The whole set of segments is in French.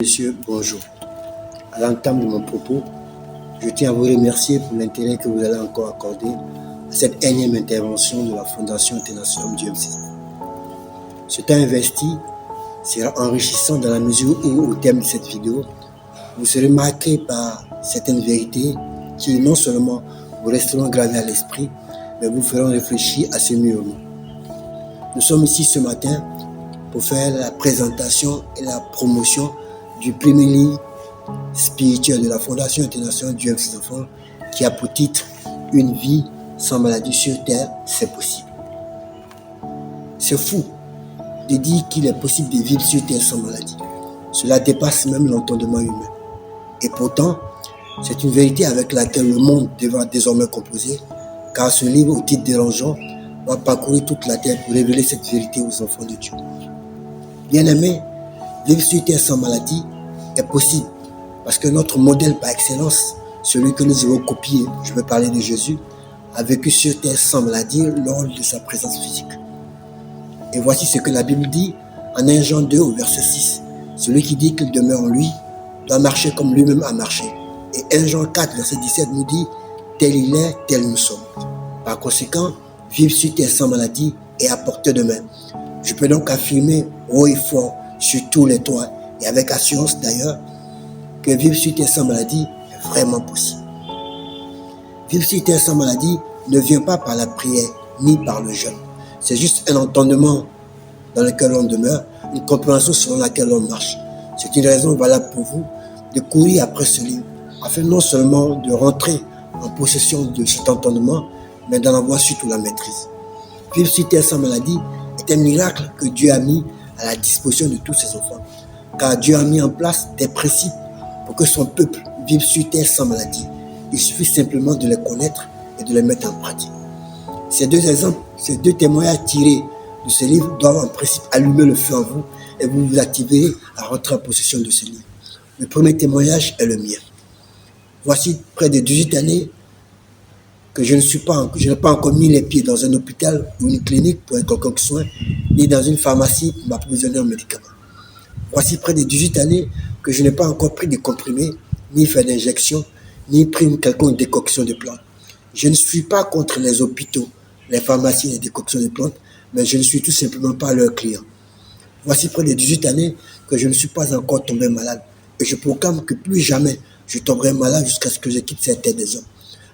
Messieurs, bonjour. À l'entame de mon propos, je tiens à vous remercier pour l'intérêt que vous allez encore accorder à cette énième intervention de la Fondation Internationale GMC. Ce temps investi sera enrichissant dans la mesure où, au terme de cette vidéo, vous serez marqué par certaines vérités qui non seulement vous resteront gravées à l'esprit, mais vous feront réfléchir à ce murmure. Nous sommes ici ce matin pour faire la présentation et la promotion du premier livre spirituel de la Fondation Internationale du enfants qui a pour titre « Une vie sans maladie sur Terre, c'est possible ». C'est fou de dire qu'il est possible de vivre sur Terre sans maladie. Cela dépasse même l'entendement humain. Et pourtant, c'est une vérité avec laquelle le monde devra désormais composer, car ce livre, au titre dérangeant, va parcourir toute la terre pour révéler cette vérité aux enfants de Dieu. Bien-aimés, vivre sur Terre sans maladie est possible parce que notre modèle par excellence, celui que nous avons copié, je veux parler de Jésus, a vécu sur Terre sans maladie lors de sa présence physique. Et voici ce que la Bible dit en 1 Jean 2 au verset 6. Celui qui dit qu'il demeure en lui doit marcher comme lui-même a marché. Et 1 Jean 4 verset 17 nous dit « Tel il est, tel nous sommes ». Par conséquent, vivre sur Terre sans maladie est à portée de main. Je peux donc affirmer haut et fort sur tous les toits et avec assurance d'ailleurs que vivre sur Terre sans maladie est vraiment possible. Vivre sur Terre sans maladie ne vient pas par la prière ni par le jeûne. C'est juste un entendement dans lequel on demeure, une compréhension selon laquelle on marche. C'est une raison valable pour vous de courir après ce livre, afin non seulement de rentrer en possession de cet entendement, mais d'en avoir surtout la maîtrise. Vivre sur Terre sans maladie est un miracle que Dieu a mis à la disposition de tous ses enfants. Car Dieu a mis en place des principes pour que son peuple vive sur Terre sans maladie. Il suffit simplement de les connaître et de les mettre en pratique. Ces deux exemples, ces deux témoignages tirés de ce livre doivent en principe allumer le feu en vous et vous vous activerez à rentrer en possession de ce livre. Le premier témoignage est le mien. Voici près de 18 années que je n'ai pas encore mis les pieds dans un hôpital ou une clinique pour un quelconque soin, ni dans une pharmacie pour m'approvisionner en médicaments. Voici près de 18 années que je n'ai pas encore pris de comprimés, ni fait d'injections, ni pris une quelconque décoction de plantes. Je ne suis pas contre les hôpitaux, les pharmacies et les décoctions de plantes, mais je ne suis tout simplement pas leur client. Voici près de 18 années que je ne suis pas encore tombé malade, et je proclame que plus jamais je tomberai malade jusqu'à ce que je quitte cette terre des hommes.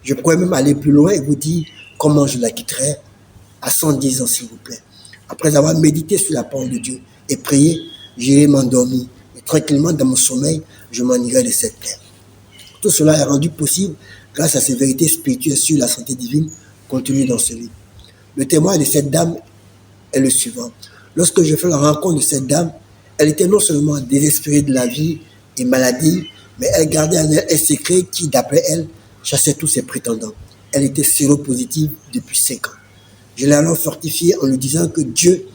Je pourrais même aller plus loin et vous dire comment je la quitterai à 110 ans, s'il vous plaît. Après avoir médité sur la parole de Dieu et prié, j'irai m'endormir. Et tranquillement, dans mon sommeil, je m'en irai de cette terre. Tout cela est rendu possible grâce à ces vérités spirituelles sur la santé divine contenues dans ce livre. Le témoin de cette dame est le suivant. Lorsque je fais la rencontre de cette dame, elle était non seulement désespérée de la vie et maladie, mais elle gardait en elle un secret qui, d'après elle, chassait tous ses prétendants. Elle était séropositive depuis 5 ans. Je l'ai alors fortifiée en lui disant que Dieu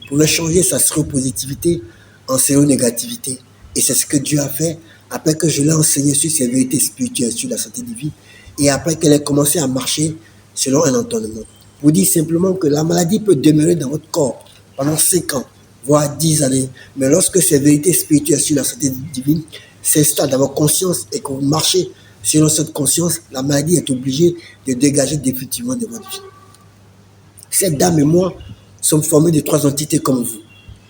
pouvait changer sa séropositivité en séronégativité. Et c'est ce que Dieu a fait après que je l'ai enseigné sur ces vérités spirituelles, sur la santé divine, et après qu'elle ait commencé à marcher selon un entendement. Pour dire simplement que la maladie peut demeurer dans votre corps pendant 5 ans, voire 10 années. Mais lorsque ces vérités spirituelles sur la santé divine s'installent dans votre conscience et que vous marchez selon cette conscience, la maladie est obligée de dégager définitivement de votre vie. Cette dame et moi sommes formés de 3 entités comme vous: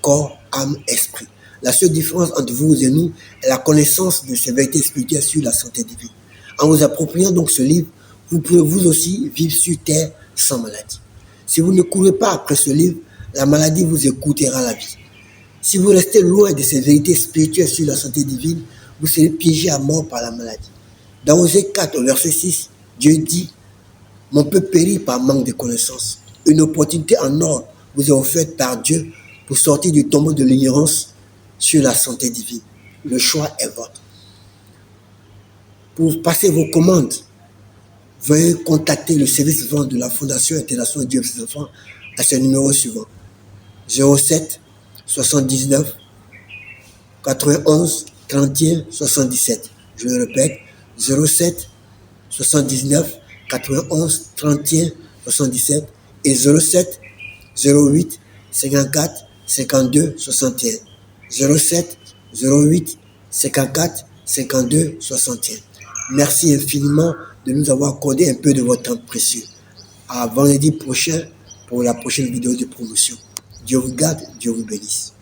corps, âme, esprit. La seule différence entre vous et nous est la connaissance de ces vérités spirituelles sur la santé divine. En vous appropriant donc ce livre, vous pouvez vous aussi vivre sur terre sans maladie. Si vous ne courez pas après ce livre, la maladie vous écoutera la vie. Si vous restez loin de ces vérités spirituelles sur la santé divine, vous serez piégé à mort par la maladie. Dans Osée 4, au verset 6, Dieu dit « Mon peuple périt par manque de connaissance. Une opportunité en or vous est offerte par Dieu pour sortir du tombeau de l'ignorance sur la santé divine. Le choix est votre. Pour passer vos commandes, veuillez contacter le service vente de la Fondation Internationale Dieu et ses enfants à ce numéro suivant: 07 79 91 31 77. Je le répète, 07 79 91 31 77 et 07 08 54 52 61. 07 08 54 52 61. Merci infiniment de nous avoir accordé un peu de votre temps précieux. À vendredi prochain pour la prochaine vidéo de promotion. Dieu vous garde, Dieu vous bénisse.